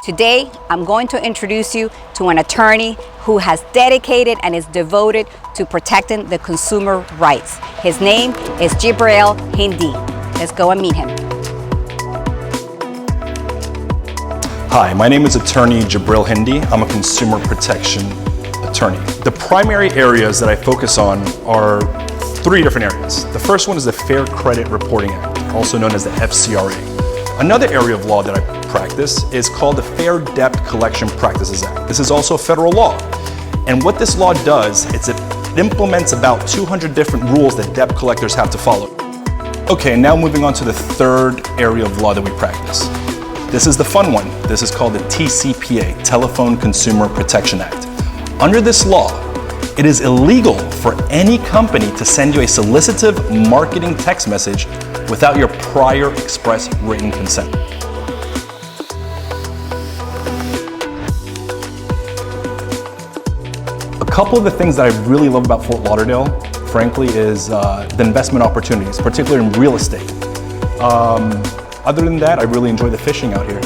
Today, I'm going to introduce you to an attorney who has dedicated and is devoted to protecting the consumer rights. His name is Jibreel Hindi. Let's go and meet him. Hi, my name is attorney Jibreel Hindi. I'm a consumer protection attorney. The primary areas that I focus on are three different areas. The first one is the Fair Credit Reporting Act, also known as the FCRA. Another area of law that I practice is called the Fair Debt Collection Practices Act. This is also federal law. And what this law does is it implements about 200 different rules that debt collectors have to follow. Okay, now moving on to the third area of law that we practice. This is the fun one. This is called the TCPA, Telephone Consumer Protection Act. Under this law, it is illegal for any company to send you a solicitive marketing text message without your prior express written consent. A couple of the things that I really love about Fort Lauderdale, frankly, is the investment opportunities, particularly in real estate. Other than that, I really enjoy the fishing out here.